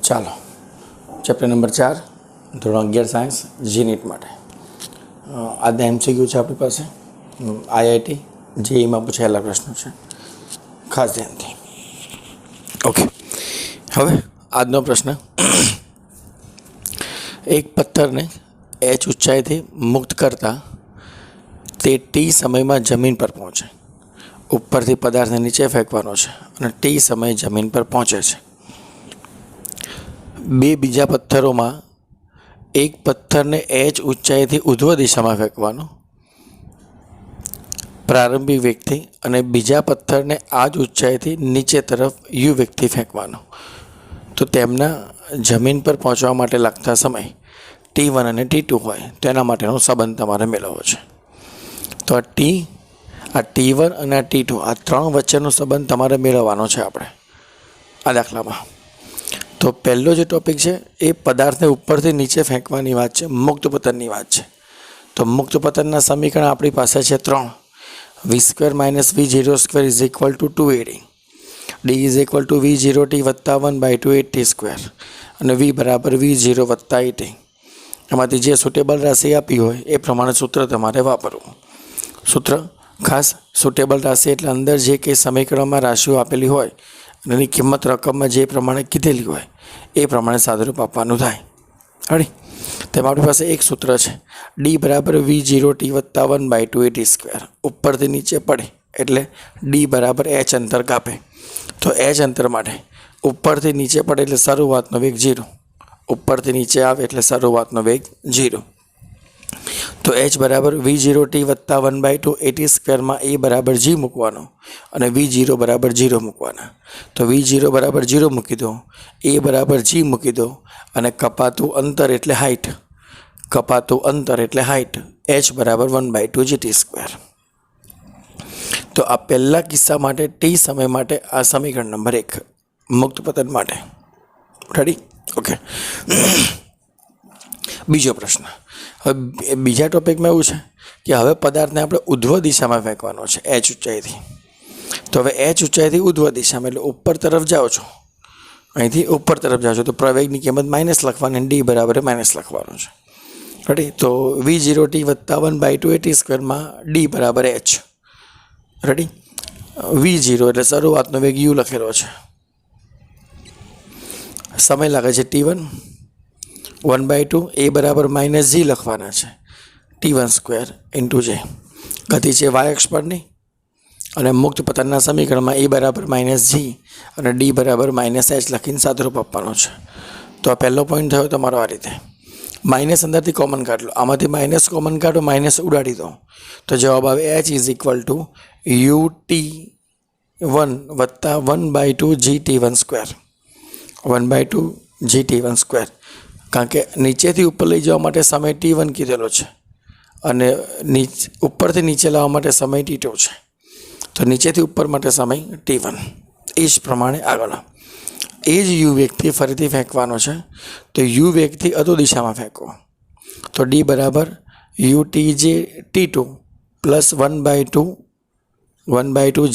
ચાલો chapter number 4 ધોરણ 11 science જીનીટ માટે આજના એમસીક્યુ છે આપણી પાસે આઈઆઈટી જેઈમાં પૂછાયેલા પ્રશ્નો છે, ખાસ ધ્યાનથી. ઓકે, હવે આજનો પ્રશ્ન, એક પથ્થરને એચ ઊંચાઈથી મુક્ત કરતા તે ટી સમયમાં જમીન પર પહોંચે. ઉપરથી પદાર્થને નીચે ફેંકવાનો છે અને ટી સમયે જમીન પર પહોંચે છે. બે બીજા પથ્થરોમાં એક પથ્થરને એચ ઊંચાઈથી ઉધ્વ દિશામાં ફેંકવાનો, પ્રારંભિક વેગથી, અને બીજા પથ્થરને આ જ ઊંચાઈથી નીચે તરફ યુ વેગથી ફેંકવાનો. તો તેમના જમીન પર પહોંચવા માટે લાગતા સમય T1 અને T2 હોય તેના માટેનો સંબંધ તમારે મેળવવો છે. તો આ T1 અને આ T2 આ ત્રણ વચ્ચેનો સંબંધ તમારે મેળવવાનો છે આપણે આ દાખલામાં. તો પહેલો જે ટોપિક છે એ પદાર્થને ઉપરથી નીચે ફેંકવાની વાત છે, મુક્ત પતનની વાત છે. તો મુક્ત પતનના સમીકરણ આપણી પાસે છે 3. v² - v02 is equal two 2AD, d is equal two v0t વત્તા 1/2 8t², અને v બરાબર v0 વત્તા 8. એમાંથી જે સુટેબલ રાશિ આપી હોય એ પ્રમાણે સૂત્ર તમારે વાપરવું. સૂત્ર ખાસ સુટેબલ રાશિ એટલે અંદર જે કંઈ સમીકરણમાં રાશિઓ આપેલી હોય અને એની કિંમત રકમમાં જે પ્રમાણે કીધેલી હોય એ પ્રમાણે સાદુરૂપ આપવાનું થાય. હળી, તેમાં આપણી પાસે એક સૂત્ર છે, d બરાબર v0t વત્તા 1/2 8t². ઉપરથી નીચે પડે એટલે d બરાબર h અંતર કાપે. તો h અંતર માટે ઉપરથી નીચે પડે એટલે શરૂઆતનો વેગ 0, ઉપરથી નીચે આવે એટલે શરૂઆતનો વેગ 0. તો h બરાબર v0t વત્તા 1/2 8t² a બરાબર g મૂકવાનો અને v0 બરાબર 0 મૂકવાના. તો v0 બરાબર 0 મૂકી દો, a બરાબર g મૂકી દો, અને કપાતું અંતર એટલે હાઇટ, h બરાબર 1/2 gt². તો આ પહેલા કિસ્સા માટે ટી સમય માટે આ સમીકરણ નંબર 1 મુક્ત પતન માટે. રેડી? ઓકે. બીજો પ્રશ્ન, હવે બીજા ટોપિકમાં એવું છે કે હવે પદાર્થને આપણે ઉધ્વ દિશામાં ફેંકવાનો છે એચ ઊંચાઈથી. તો હવે એચ ઊંચાઈથી ઉધ્વ દિશામાં એટલે ઉપર તરફ જાઓ છો, અહીંથી ઉપર તરફ જાઓ છો તો પ્રવેગની કિંમત માઇનસ લખવાની, ડી બરાબર માઇનસ લખવાનું છે. રેડી? તો v0t વત્તા 1/2 8t² ડી બરાબર h. રેડી? v0 એટલે શરૂઆતનો વેગ u લખેલો છે, સમય લાગે છે T1, 1/2 a બરાબર માઇનસ g લખવાના છે, T1² ઇન્ટુ j. ગતિ છે y અક્ષ પરની, અને મુક્ત પતનના સમીકરણમાં a બરાબર માઇનસ g અને d બરાબર માઇનસ h લખીને સાદુરૂપ આપવાનો છે. તો આ પહેલો પોઈન્ટ થયો તમારો. આ રીતે માઇનસ અંદરથી કોમન કાઢ લો, આમાંથી માઇનસ કોમન કાઢો, માઇનસ ઉડાડી દો, તો જવાબ આવે h is equal two ut1 વત્તા 1/2 gt1², 1/2 gt1². કારણ કે નીચેથી ઉપર લઈ જવા માટે સમય T1 કીધેલો છે અને ઉપરથી નીચે લાવવા માટે સમય T2 છે. તો નીચેથી ઉપર માટે સમય T1. એ જ પ્રમાણે આગળ એ જ યુ વેગથી ફરીથી ફેંકવાનો છે. તો યુ વેગથી અધો દિશામાં ફેંકો. તો ડી બરાબર utj T2 plus 1/2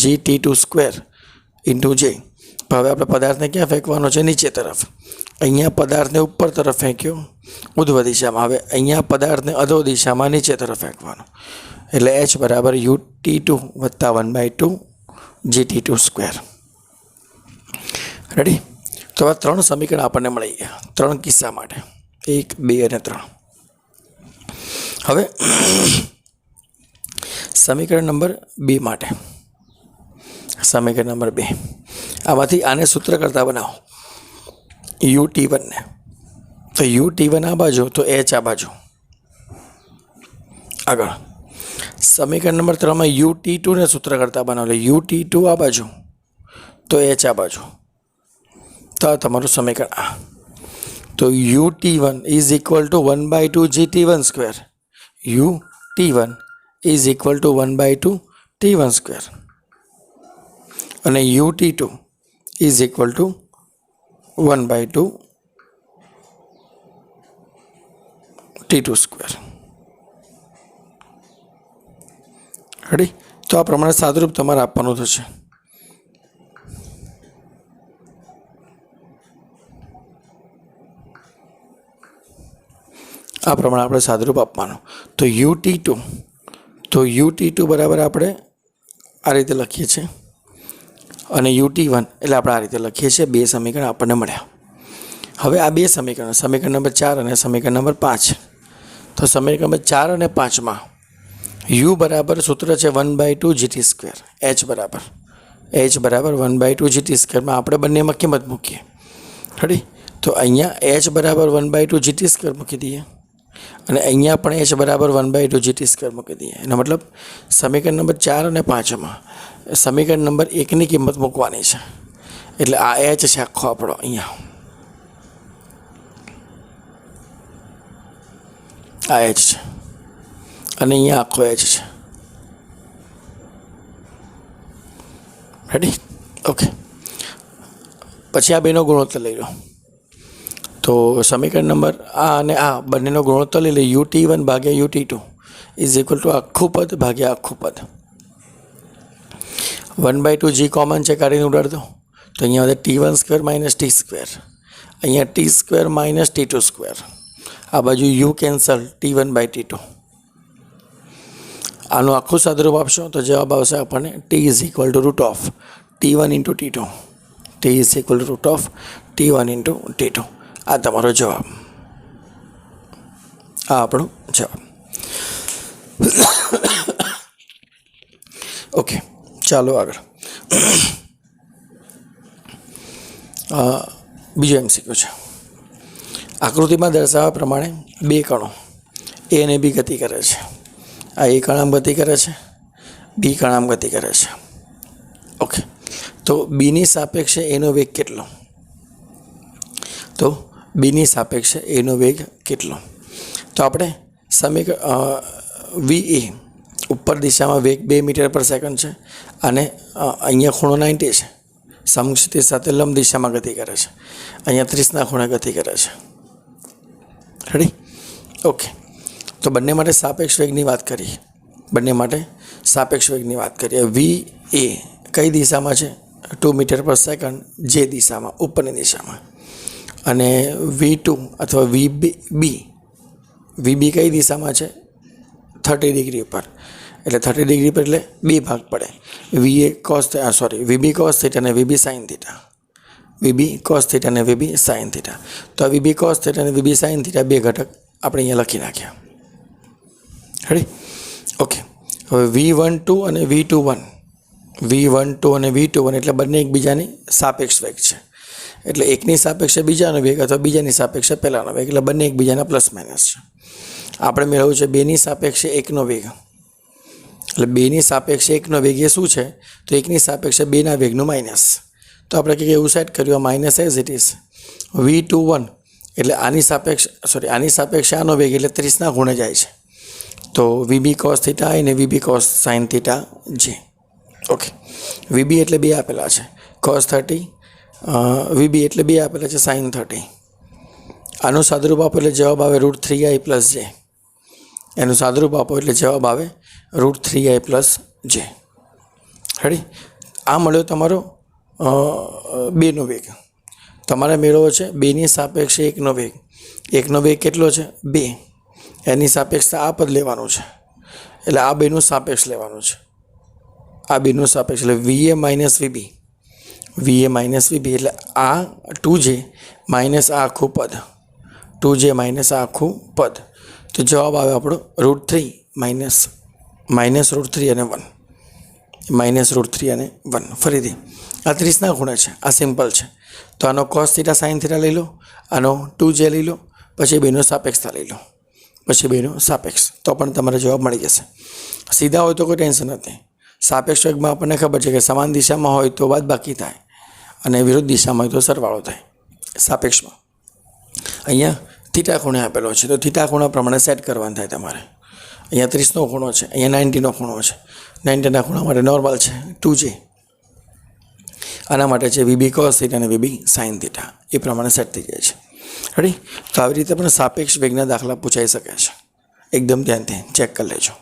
gt2² into j. હવે આપણે પદાર્થને ક્યાં ફેંકવાનો છે? નીચે તરફ. અહીંયા પદાર્થને ઉપર તરફ ફેંક્યો ઉધ્વ દિશામાં, હવે અહીંયા પદાર્થને અધો દિશામાં નીચે તરફ ફેંકવાનો, એટલે h બરાબર ut2 વત્તા 1/2 gt2². રેડી? તો આ ત્રણ સમીકરણ આપણને મળી ગયા ત્રણ કિસ્સા માટે, 1, 2 અને 3. હવે સમીકરણ નંબર 2 માટે, સમીકરણ નંબર 2 આમાંથી આને સૂત્ર કરતા બનાવો ut1 ને. તો ut1 આ બાજુ તો h આ બાજુ. આગળ સમીકરણ નંબર 3માં ut2 ને સૂત્ર કરતા બનાવો, એટલે ut2 આ બાજુ તો h આ બાજુ. તો આ તમારું સમીકરણ આ. તો ut1 is equal two 1/2 gt1², ut1 is equal two 1/2 t1², અને ut2 is equal two 1/2 t2². Ready? તો આ પ્રમાણે સાદુરૂપ તમારે આપવાનું થશે. આ પ્રમાણે આપણે સાદુરૂપ આપવાનું. તો UT2 બરાબર આપણે આ રીતે લખીએ છીએ અને UT1 એટલે આપણે આ રીતે લખીએ છીએ. બે સમીકરણ આપણને મળ્યા. હવે આ બે સમીકરણ, સમીકરણ નંબર 4 અને સમીકરણ નંબર 5. તો સમીકરણ નંબર 4 અને 5માં u બરાબર સૂત્ર છે 1/2 GT². h બરાબર 1/2 GT²માં આપણે બંનેમાં કિંમત મૂકીએ. રેડી? તો અહીંયા h બરાબર 1/2 GT² મૂકી દઈએ અને અહીંયા પણ h બરાબર 1/2 GT² મૂકી દઈએ. એનો મતલબ સમીકરણ નંબર 4 અને 5માં સમીકરણ નંબર 1ની કિંમત મૂકવાની છે. એટલે આ h છે આખો આપણો અહીંયા, આ h છે અને અહીંયા આખો h છે. રેડી? ઓકે. પછી આ બેનો ગુણોત્તર લઈ લો. તો સમીકરણ નંબર આ અને આ બંનેનો ગુણોત્તર લઈ લે. UT1 ભાગ્યા UT2 ઇઝ ઇક્વલ ટુ આખું પદ ભાગ્યા આખું પદ. 1/2 g કોમન છે, કાઢીને ઉડાડ દો. તો અહીંયા વધે T1² માઇનસ T². અહીંયા T² માઇનસ T2². આ બાજુ u કેન્સલ, T1/T2. આનું આખું સાદુરૂપ આપશો તો જવાબ આવશે આપણને T is equal to root of T1 into T2. T is equal to root of T1 into T2. આ તમારો જવાબ. આ આપણો જવાબ. ઓકે, ચાલો આગળ. બીજો MCQ છે. આકૃતિમાં દર્શાવ્યા પ્રમાણે બે કણો A અને B ગતિ કરે છે. આ A કણ આમ ગતિ કરે છે, B કણ આમ ગતિ કરે છે. ઓકે. તો બીની સાપેક્ષે એનો વેગ કેટલો? તો બીની સાપેક્ષે એનો વેગ કેટલો? તો આપણે VA ઉપર દિશામાં વેગ 2 મીટર પર સેકન્ડ છે અને અહીંયા ખૂણો 90 છે. સમક્ષિતિજ સાથે લંબ દિશામાં ગતિ કરે છે. અહીંયા 30ના ખૂણે ગતિ કરે છે. રેડી? ઓકે. તો બંને માટે સાપેક્ષ વેગની વાત કરીએ. VA કઈ દિશામાં છે? 2 મીટર પર સેકન્ડ જે દિશામાં, ઉપરની દિશામાં. અને V2 અથવા VB કઈ દિશામાં છે? 30 ડિગ્રી ઉપર. એટલે 30 ડિગ્રી પર એટલે બે ભાગ પડે. VB cos θ અને VB sin θ. VB cos θ અને VB sin θ. તો આ VB cos θ અને VB sin θ બે ઘટક આપણે અહીંયા લખી નાખ્યા. રેડી? ઓકે. હવે V12 અને V21 એટલે બંને એકબીજાની સાપેક્ષ વેગ છે. એટલે એકની સાપેક્ષે બીજાનો વેગ અથવા બીજાની સાપેક્ષે પહેલાનો વેગ, એટલે બંને એકબીજાના પ્લસ માઇનસ છે. આપણે મેળવવું છે બેની સાપેક્ષે એકનો વેગ. એટલે બેની સાપેક્ષે એકનો વેગ એ શું છે? તો એકની સાપેક્ષે બેના વેગનું માઇનસ. તો આપણે કંઈક એવું સેટ કર્યું, minus as it is. V21 એટલે આની સાપેક્ષે આનો વેગ એટલે 30ના ખૂણે જાય છે. તો VB cos θ અને VB cos sin θ j. Okay. VB એટલે બે આપેલા છે, cos 30, VB એટલે બે આપેલા છે, sin 30. આનું સાદુરૂપ આપો એટલે જવાબ આવે √3i + j. એનું સાદુરૂપ આપો એટલે જવાબ આવે √3i + j. રેડી? આ મળ્યો તમારો બેનો વેગ. તમારે મેળવવો છે બેની સાપેક્ષે એકનો વેગ. એકનો વેગ કેટલો છે? 2. એની સાપેક્ષે આ પદ લેવાનું છે. એટલે આ બેનું સાપેક્ષ લેવાનું છે. આ બેનું સાપેક્ષ એટલે VA માઇનસ VB એટલે આ 2j માઇનસ આ આખું પદ, 2j માઇનસ આ આખું પદ. તો જવાબ આવે આપણો √3 માઇનસ √3 અને 1. ફરીથી આ 30ના ખૂણે છે, આ સિમ્પલ છે. તો આનો cos θ sin θ લઈ લો, આનો 2j લઈ લો, પછી બેનો સાપેક્ષતા લઈ લો, તો પણ તમારો જવાબ મળી જશે. સીધા હોય તો કોઈ ટેન્શન નથી. સાપેક્ષ વેગમાં આપણને ખબર છે કે સમાન દિશામાં હોય તો બાદબાકી થાય અને વિરુદ્ધ દિશામાં હોય તો સરવાળો થાય. સાપેક્ષમાં અહીંયા થીટા ખૂણે આપેલો છે, તો થીટા ખૂણા પ્રમાણે સેટ કરવાનું થાય તમારે. અહીંયા 30નો ખૂણો છે, અહીંયા 90નો ખૂણો છે. 90ના ખૂણા માટે નોર્મલ છે 2j. આના માટે છે VB cos θ અને VB sin θ. એ પ્રમાણે સેટ થઈ જાય છે. રેડી? તો આવી રીતે પણ સાપેક્ષ વેગના દાખલા પૂછાઈ શકે છે. એકદમ ધ્યાનથી ચેક કરી લેજો.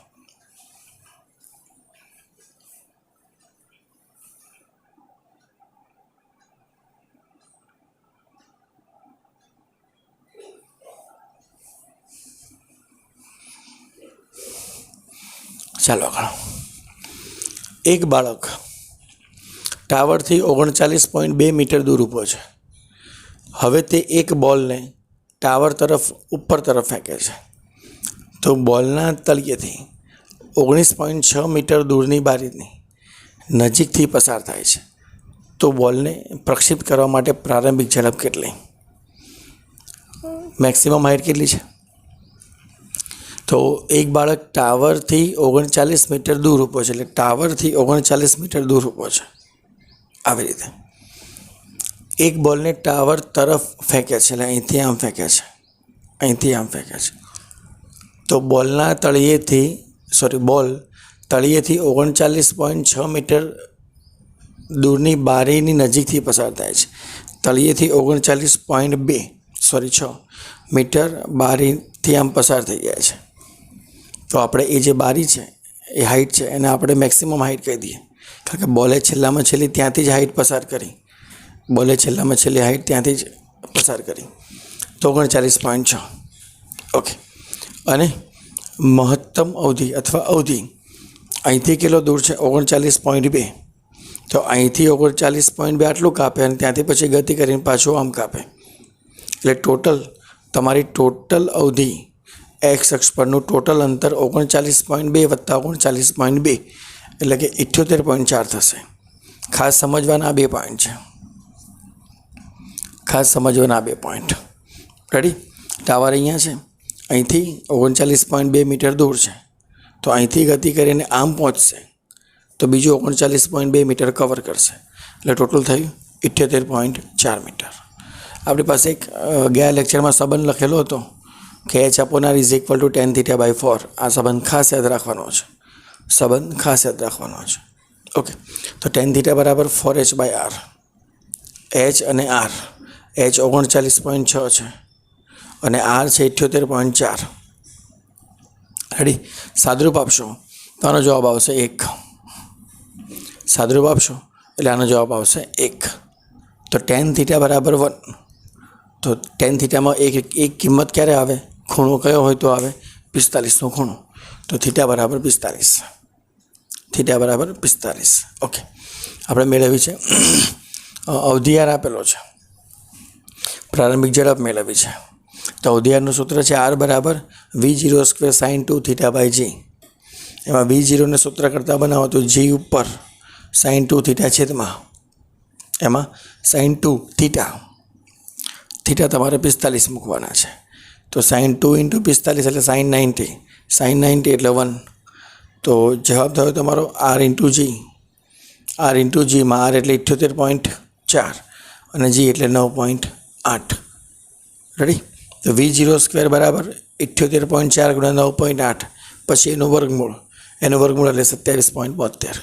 ચાલો આગળ. એક બાળક ટાવરથી 39.2 મીટર દૂર ઊભો છે. હવે તે એક બોલને ટાવર તરફ ઉપર તરફ ફેંકે છે. તો બોલના તળિયેથી 19.6 મીટર દૂરની બારીની નજીકથી પસાર થાય છે. તો બોલને પ્રક્ષેપિત કરવા માટે પ્રારંભિક ઝડપ કેટલી? મેક્સિમમ હાઇટ કેટલી છે? તો એક બાળક ટાવરથી 39 મીટર દૂર ઊભો છે, એટલે ટાવરથી 39 મીટર દૂર ઊભો છે. આવી રીતે એક બોલને ટાવર તરફ ફેંકે છે, એટલે અહીંથી આમ ફેંકે છે, અહીંથી આમ ફેંકે છે. તો બોલ તળિયેથી 39.6 મીટર દૂરની બારીની નજીકથી પસાર થાય છે. તળિયેથી 39.6 મીટર બારીથી આમ પસાર થઈ જાય છે. તો આપણે એ જે બારી છે એ હાઇટ છે એને આપણે મેક્સિમમ હાઇટ કહી દઈએ, કારણ કે બોલે છેલ્લામાં છેલ્લી ત્યાંથી જ હાઇટ પસાર કરી. હાઇટ ત્યાંથી જ પસાર કરી. તો 39.6. ઓકે. અને મહત્તમ અવધિ અથવા અવધિ અહીંથી કેટલો દૂર છે? 39.2. તો અહીંથી 39.2 આટલું કાપે અને ત્યાંથી પછી ગતિ કરીને પાછું આમ કાપે. એટલે તમારી ટોટલ અવધિ એક્સ અક્ષ પરનું ટોટલ અંતર 39.2 વત્તા 39.2 એટલે કે 78.4 થશે. ખાસ સમજવાના આ 2 પોઈન્ટ. રેડી? ટાવર અહીંયા છે, અહીંથી 39.2 મીટર દૂર છે. તો અહીંથી ગતિ કરીને આમ પહોંચશે તો બીજું 39.2 મીટર કવર કરશે, એટલે ટોટલ થયું 78.4 મીટર. આપણી પાસે એક ગયા લેક્ચરમાં સંબંધ લખેલો હતો કે h upon r is equal to tan theta by 4. આ સંબંધ ખાસ યાદ રાખવાનો છે. ઓકે. તો tan theta બરાબર 4h by r. h અને r, h 39.6 છે અને r છે 78.4. રેડી? સાદરૂપ આપશો તો આનો જવાબ આવશે 1. સાદરૂપ આપશો એટલે આનો જવાબ આવશે 1. તો tan થીટા બરાબર 1. તો tan થીટામાં એક કિંમત ક્યારે આવે? ખૂણો કયો હોય તો આવે? 45નો ખૂણો. તો થીટા બરાબર 45. ઓકે. આપણે મેળવી છે અવધિ આર આપેલો છે, પ્રારંભિક ઝડપ મેળવી છે. તો અવધિ આરનું સૂત્ર છે r બરાબર v0 square sine 2 theta by g. એમાં v0ને સૂત્ર કરતાં બનાવો તો g ઉપર સાઇન 2 થીટા છેદમાં એમાં સાઇન 2 થીટા તમારે 45 મૂકવાના છે. તો સાઇન 2 × 45 એટલે સાઇન 90 એટલે 1. તો જવાબ થયો તમારો r × g માં r એટલે 78.4 અને g એટલે 9.8. રેડી? તો v0 સ્ક્વેર બરાબર 78.4 × 9.8 પછી એનું વર્ગમૂળ એટલે 27.72.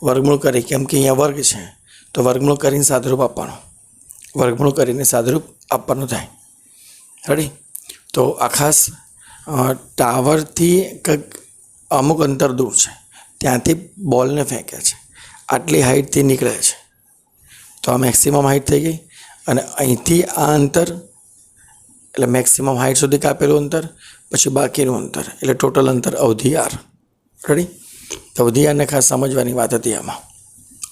વર્ગમૂળ કરી, કેમ કે અહીંયા વર્ગ છે તો વર્ગમૂળ કરીને સાદરૂપ આપવાનું થાય. રેડી? તો આ ખાસ ટાવરથી અમુક અંતર દૂર છે, ત્યાંથી બોલને ફેંકે છે, આટલી હાઇટથી નીકળે છે. તો આ મેક્સિમમ હાઇટ થઈ ગઈ. અને અહીંથી આ અંતર એટલે મેક્સિમમ હાઇટ સુધી કાપેલું અંતર, પછી બાકીનું અંતર એટલે ટોટલ અંતર અવધિ આર. રેડી? તો અવધિ આરને ખાસ સમજવાની વાત હતી આમાં,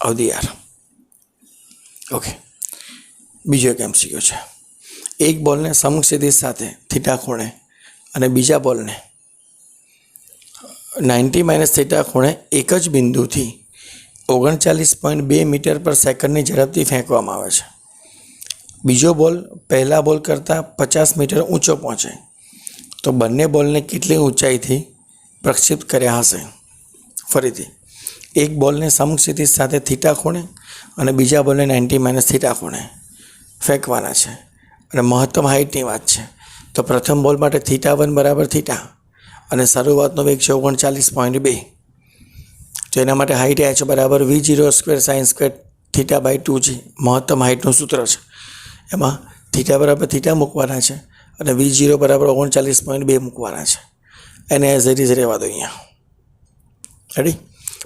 અવધિ આર. ઓકે. બીજો એક MCQ છે. એક બોલને સમક્ષિતિજ સાથે થીટા ખૂણે અને બીજા બોલને 90 - થીટા ખૂણે એક જ બિંદુથી 39.2 મીટર પર સેકન્ડની ઝડપથી ફેંકવામાં આવે છે. બીજો બોલ પહેલા બોલ કરતાં 50 મીટર ઊંચો પહોંચે તો બંને બોલને કેટલી ઊંચાઈથી પ્રક્ષેપિત કર્યા હશે? ફરીથી, એક બોલને સમક્ષિતિજ સાથે થીટા ખૂણે અને બીજા બોલને 90 - થીટા ખૂણે ફેંકવાના છે અને મહત્તમ હાઇટની વાત છે. તો પ્રથમ બોલ માટે θ1 બરાબર થીટા અને શરૂઆતનો વેગ છે 39.2. તો એના માટે હાઇટ h બરાબર v0 square sine square theta by 2g મહત્તમ હાઇટનું સૂત્ર છે. એમાં થીટા બરાબર થીટા મૂકવાના છે અને v0 બરાબર 39.2 મૂકવાના છે. એને એઝ ઇટ ઇઝ રહેવા દો અહીંયા. રેડી?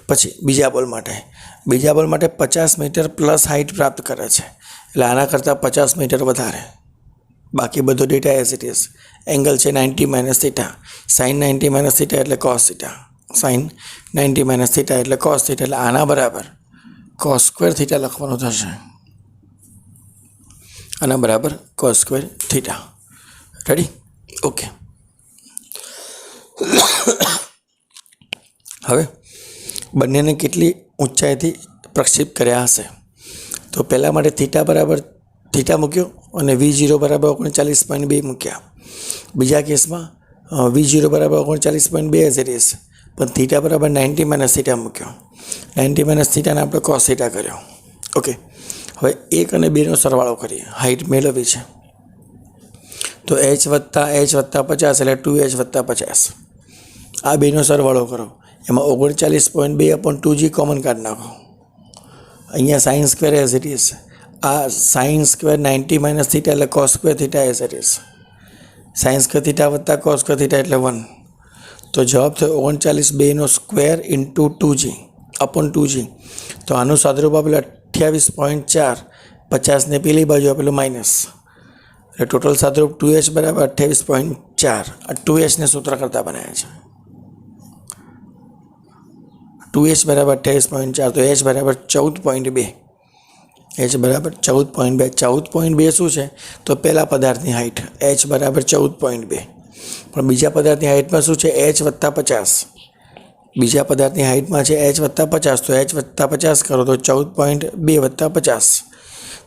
પછી બીજા બોલ માટે 50 મીટર પ્લસ હાઇટ પ્રાપ્ત કરે છે, એટલે આના કરતાં 50 મીટર વધારે. બાકી બધો data as it is. Angle છે 90 - થીટા, સાઇન 90 - થીટા એટલે cos theta. Sine 90 minus theta એટલે કોસ થીટા, એટલે આના બરાબર કોસ સ્ક્વેર થીટા લખવાનું થશે. આના બરાબર cos square theta. Ready? Okay. હવે બંનેને કેટલી ઊંચાઈથી પ્રક્ષેપ કર્યા હશે? તો પહેલાં માટે થીટા બરાબર થીટા મૂક્યો અને V0 બરાબર 39.2 મૂક્યા. બીજા કેસમાં V0 બરાબર 39.2 એઝ ઇટ ઇઝ, પણ થીટા બરાબર 90 માઇનસ થીટા મૂક્યો. 90 માઇનસ થીટાને આપણે કોસ થીટા કર્યો. ઓકે. હવે 1 અને 2નો સરવાળો કરીએ. હાઇટ મેળવવી છે તો h વત્તા 50 એટલે 2h વત્તા 50. આ બેનો સરવાળો કરો, એમાં 39.2/2g કોમન કાઢી નાખો. અહીંયા sine square as it is, આ સાઇન સ્ક્વેર 90 માઇનસ થીટા એટલે cos square theta as it is. Sign square theta વત્તા કોસ સ્ક્વેર થીટા એટલે 1. તો જવાબ થયો 39/2નો square into 2g upon 2g. તો આનું સાદુરૂપ આપેલું 28.4, 50ને પેલી બાજુ આપેલું માઇનસ, એટલે ટોટલ સાદુરૂપ 2h બરાબર 28.4. આ 2hને સૂત્ર કરતાં બનાવ્યા છે. 2h બરાબર 28.4, તો h બરાબર 14.2. h બરાબર 14.2. 14.2 શું છે? તો પહેલા પદાર્થની હાઇટ h બરાબર 14.2. પણ બીજા પદાર્થની હાઇટમાં શું છે? h વત્તા 50. બીજા પદાર્થની હાઇટમાં છે h વત્તા 50, તો h વત્તા 50 કરો તો 14.2 વત્તા 50.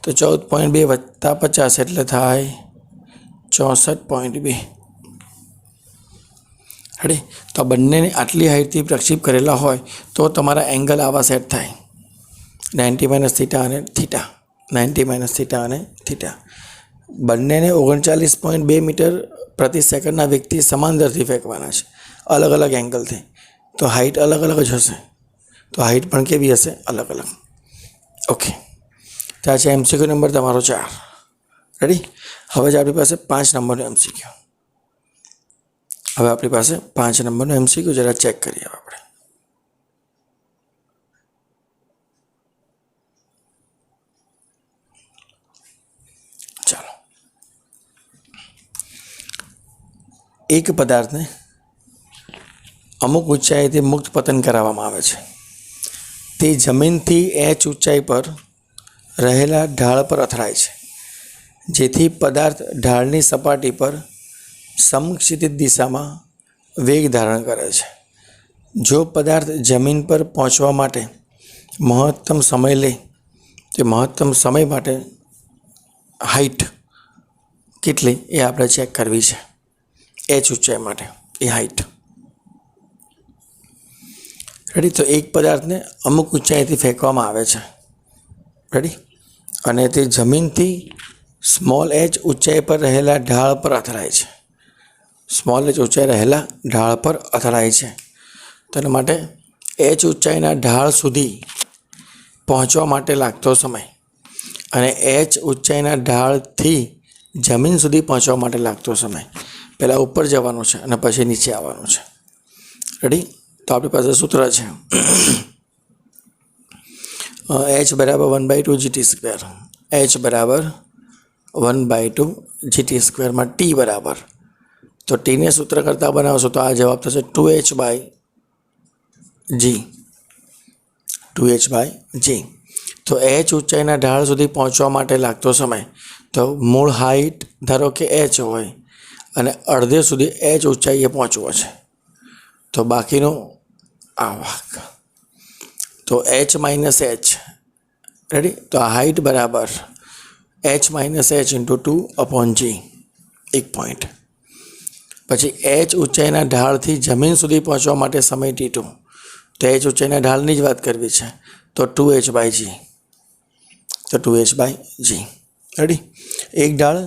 તો 14.2 વત્તા 50 એટલે થાય 64.2. રેડી? તો આ બંનેને આટલી હાઇટથી પ્રક્ષેપ કરેલા હોય તો તમારા એંગલ આવા સેટ થાય, 90 માઇનસ થીટા અને થીટા, 90 માઇનસ થીટા અને થીટા. બંનેને 39.2 મીટર પ્રતિ સેકન્ડના વેગથી સમાન દરથી ફેંકવાના છે, અલગ અલગ એંગલથી. તો હાઇટ અલગ અલગ જ હશે, તો હાઇટ પણ કેવી હશે? અલગ અલગ. ઓકે. ત્યાં છે MCQ નંબર તમારો 4. રેડી? હવે જ આપણી પાસે 5 નંબરનો MCQ. હવે આપણી પાસે 5 નંબરનો MCQ જરા ચેક કરીએ આપણે. ચાલો. એક પદાર્થને અમુક ઊંચાઈથી મુક્ત પતન કરાવવામાં આવે છે. તે જમીનથી h ઊંચાઈ પર રહેલા ઢાળ પર અથડાય છે, જેથી પદાર્થ ઢાળની સપાટી પર સમક્ષિતિજ દિશામાં વેગ ધારણ કરે છે. જો પદાર્થ જમીન પર પહોંચવા માટે મહત્તમ સમય લે, તે મહત્તમ સમય માટે હાઇટ કેટલી એ આપણે ચેક કરવી છે. h ઊંચાઈ માટે એ હાઇટ. રેડી? તો એક પદાર્થને અમુક ઊંચાઈથી ફેંકવામાં આવે છે. રેડી? અને તે જમીનથી સ્મોલ h ઊંચાઈ પર રહેલા ઢાળ પર અથડાય છે. સ્મોલ h ઊંચાઈ રહેલા ઢાળ પર અથડાય છે. તો એના માટે h ઊંચાઈના ઢાળ સુધી પહોંચવા માટે લાગતો સમય અને h ઊંચાઈના ઢાળથી જમીન સુધી પહોંચવા માટે લાગતો સમય, પહેલાં ઉપર જવાનું છે અને પછી નીચે આવવાનું છે. રેડી? તો આપણી પાસે સૂત્ર છે h બરાબર 1/2 GT². h બરાબર 1/2 GT². માં t બરાબર, તો ટીને સૂત્ર કરતાં બનાવશો તો આ જવાબ થશે 2h/g. 2h/g. તો h ઊંચાઈના ઢાળ સુધી પહોંચવા માટે લાગતો સમય, તો મૂળ હાઇટ ધારો કે h હોય અને અડધે સુધી h ઊંચાઈએ પહોંચવો છે, તો બાકીનો આ ભાગ, તો h માઇનસ h. રેડી? તો આ હાઇટ બરાબર h minus h into 2/g. 1 point. પછી h ઊંચાઈના ઢાળથી જમીન સુધી પહોંચવા માટે સમય t2, તો h ઊંચાઈના ઢાળની જ વાત કરવી છે, તો 2h/g. તો 2h/g. રેડી? એક ઢાળ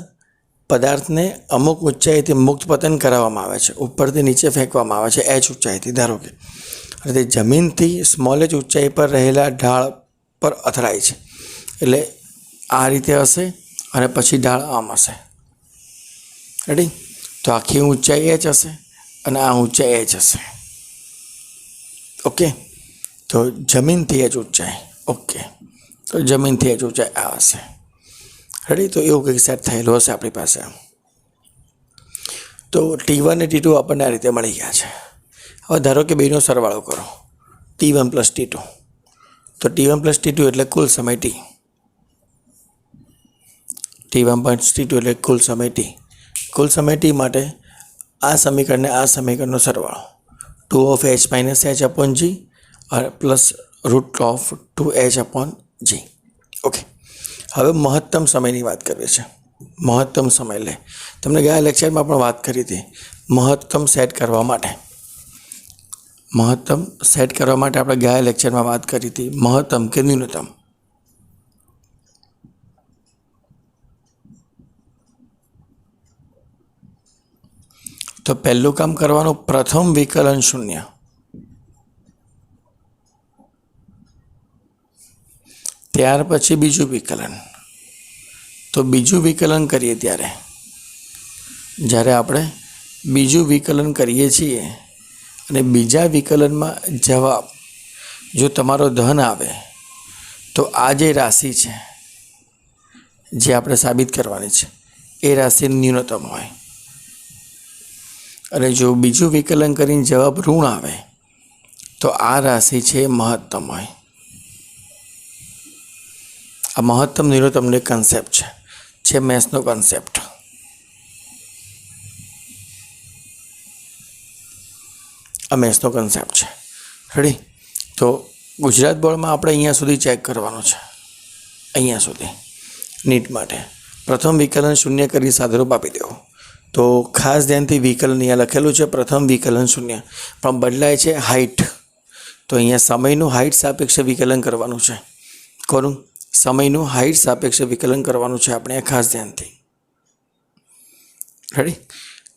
પદાર્થને અમુક ઊંચાઈથી મુક્ત પતન કરાવવામાં આવે છે, ઉપરથી નીચે ફેંકવામાં આવે છે h ઊંચાઈથી, ધારો કે, અને તે જમીનથી સ્મોલ h ઊંચાઈ પર રહેલા ઢાળ પર અથડાય છે. એટલે આ રીતે હશે અને પછી ઢાળ આમ હશે. રેડી? તો આખી ઊંચાઈ h હશે અને આ ઊંચાઈ h હશે. ઓકે? તો જમીનથી h ઊંચાઈ. ઓકે, તો જમીનથી h ઊંચાઈ આ હશે. રેડી? તો એવું કંઈક સેટ થયેલું હશે આપણી પાસે. તો T1 અને T2 આપણને આ રીતે મળી ગયા છે. હવે ધારો કે બેનો સરવાળો કરો, T1 + T2, તો T1 + T2 એટલે કુલ સમય T, T1 + T2 એટલે કુલ સમય T. કુલ સમય T માટે આ સમીકરણને આ સમીકરણનો સરવાળો 2 - h/g પ્લસ √2h/g. ઓકે, હવે મહત્તમ સમયની વાત કરીએ છીએ. મહત્તમ સમય લે, તમને ગયા લેક્ચરમાં પણ વાત કરી હતી. મહત્તમ સેટ કરવા માટે આપણે ગયા લેક્ચરમાં વાત કરી હતી મહત્તમ કે ન્યૂનતમ. તો પહેલું કામ કરવાનું, પ્રથમ વિકલન 0, ત્યાર પછી બીજું વિકલન. તો બીજું વિકલન કરીએ જ્યારે આપણે બીજું વિકલન કરીએ છીએ અને બીજા વિકલનમાં જવાબ જો તમારો ધન આવે તો આ જે રાશિ છે જે આપણે સાબિત કરવાની છે એ રાશિ ન્યૂનતમ હોય, અને જો બીજું વિકલન કરીને જવાબ ઋણ આવે તો આ રાશિ છે મહત્તમ હોય. આ મહત્તમ ન્યૂનતમનો કન્સેપ્ટ છે મેથ્સનો કન્સેપ્ટ. આ મેથ્સનો કન્સેપ્ટ છે. રેડી? તો ગુજરાત બોર્ડમાં આપણે અહીંયા સુધી ચેક કરવાનું છે, અહીંયા સુધી નીટ માટે. પ્રથમ વિકલન 0 કરી સાદુરૂપ આપી દેવું. તો ખાસ ધ્યાનથી વિકલન અહીંયા લખેલું છે પ્રથમ વિકલન 0, પણ બદલાય છે હાઇટ. તો અહીંયા સમયનું હાઇટ સાપેક્ષ વિકલન કરવાનું છે. કોનું? સમયનું હાઇટ સાપેક્ષ વિકલન કરવાનું છે આપણે, ખાસ ધ્યાનથી. રેડી?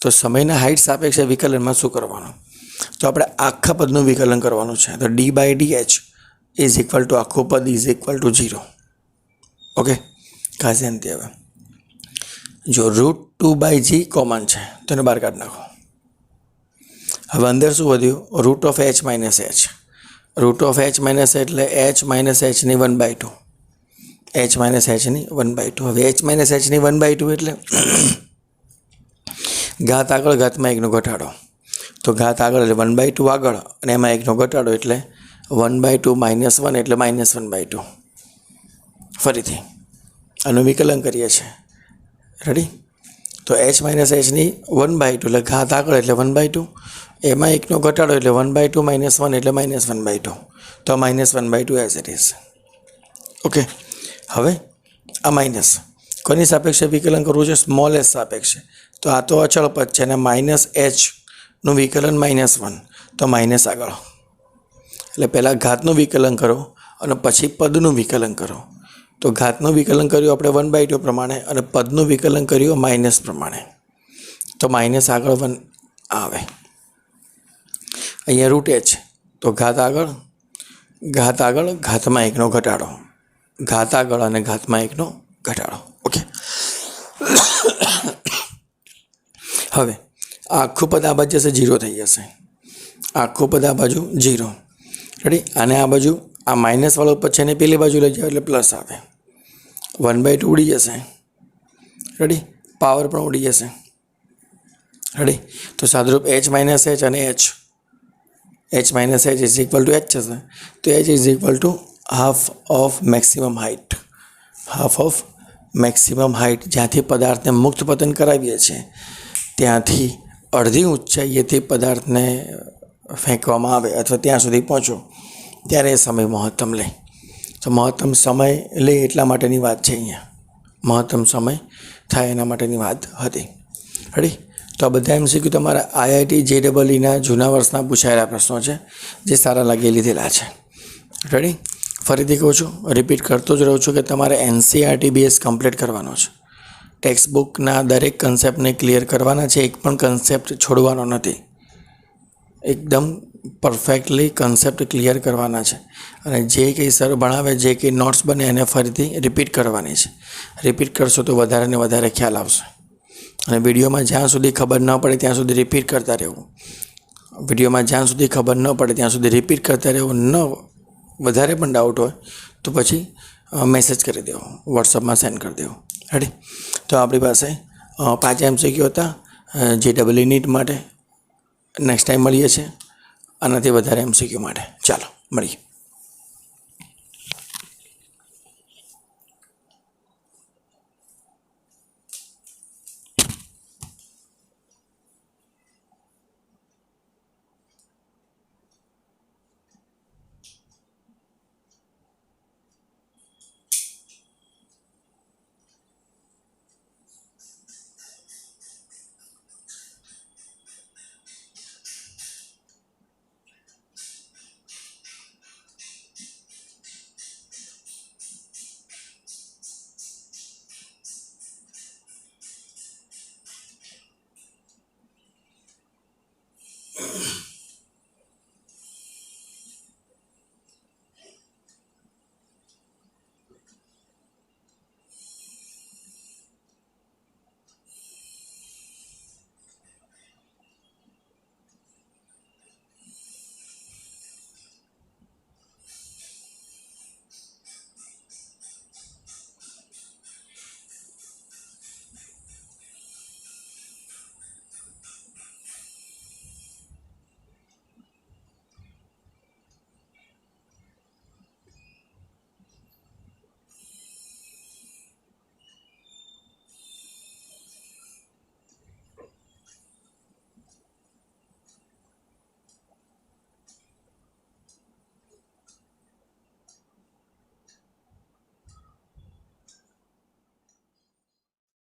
તો સમયના હાઇટ સાપેક્ષ વિકલનમાં શું કરવાનું? તો આપણે આખા પદનું વિકલન કરવાનું છે. તો d/dh = આખું પદ = 0. ઓકે, ખાસ ધ્યાનથી. હવે જો √2/g કોમન છે તો એને બહાર કાઢી નાખો. હવે અંદર શું વધ્યું? √h - h. √h - એટલે h - h ની 1/2, h - h ની 1/2. હવે h - h ની 1/2 એટલે ઘાત આગળ, ઘાતમાં 1નો ઘટાડો. તો ઘાત આગળ એટલે 1/2 આગળ અને એમાં 1નો ઘટાડો એટલે 1/2 - 1 એટલે -1/2. ફરીથી આનું વિકલન કરીએ છીએ. રેડી? તો h - h ની 1/2 એટલે ઘાત આગળ એટલે 1/2, એમાં 1નો ઘટાડો એટલે 1/2 - 1 એટલે -1/2. તો -1/2 એઝ ઇટ ઇઝ. ઓકે, હવે આ માઇનસ કોની સાપેક્ષે વિકલન કરવું છે? સ્મોલ h સાપેક્ષે. તો આ તો અચળ પદ છે અને -hનું વિકલન -1, તો માઇનસ આગળ. એટલે પહેલાં ઘાતનું વિકલન કરો અને પછી પદનું વિકલન કરો. તો ઘાતનું વિકલન કર્યું આપણે 1/2 પ્રમાણે અને પદનું વિકલન કર્યું માઇનસ પ્રમાણે. તો માઇનસ આગળ 1 આવે. અહીંયા √h, તો ઘાત આગળ, ઘાતમાં 1નો ઘટાડો. ઘાત આગળ અને ઘાતમાં 1નો ઘટાડો. ઓકે, હવે આખું પદ આ બાજુ જશે 0 થઈ જશે. આખું પદ આ બાજુ 0. રેડી? અને આ બાજુ આ માઇનસવાળો પદ છે ને પેલી બાજુ લઈ જાઓ એટલે પ્લસ આવે. 1/2 ઉડી જશે. રેડી? પાવર પણ ઉડી જશે. રેડી? તો સાદુરૂપ h - h અને h - h = h થશે. તો h = half of maximum height. Half of maximum height, જ્યાંથી પદાર્થને મુક્ત પતન કરાવીએ છીએ ત્યાંથી અડધી ઊંચાઈએથી પદાર્થને ફેંકવામાં આવે અથવા ત્યાં સુધી પહોંચો ત્યારે એ સમય મહત્તમ લે. તો મહત્તમ સમય લે એટલા માટેની વાત છે અહીંયા. મહત્તમ સમય થાય એના માટેની વાત હતી. રેડી? તો આ બધા MCQ તમારા IIT JEEના જૂના વર્ષના પૂછાયેલા પ્રશ્નો છે જે સારા લાગી લીધેલા છે. રેડી? ફરીથી કહું છું, રિપીટ કરતો જ રહું છું કે તમારે NCERT બેઝ કમ્પ્લીટ કરવાનો છે. ટેક્સ્ટ બુકના દરેક કન્સેપ્ટને ક્લિયર કરવાના છે, એક પણ કન્સેપ્ટ છોડવાનો નથી. એકદમ પરફેક્ટલી કન્સેપ્ટ ક્લિયર કરવાના છે અને જે કંઈ સર ભણાવે, જે કંઈ નોટ્સ બને એને ફરીથી રિપીટ કરવાની છે. રિપીટ કરશો તો વધારે ને વધારે ખ્યાલ આવશે. અને વિડીયોમાં જ્યાં સુધી ખબર ન પડે ત્યાં સુધી રિપીટ કરતા રહેવું. રિપીટ કરતા રહેવું. વધારે પણ ડાઉટ હોય તો પછી મેસેજ કરી દેવો, વોટ્સઅપમાં સેન્ડ કરી દેવો. રેડી? તો આપણી પાસે 5 MCQ હતા JEE નીટ માટે. નેક્સ્ટ ટાઈમ મળીએ છીએ. આનાથી વધારે MCQ માટે. ચાલો મળીએ.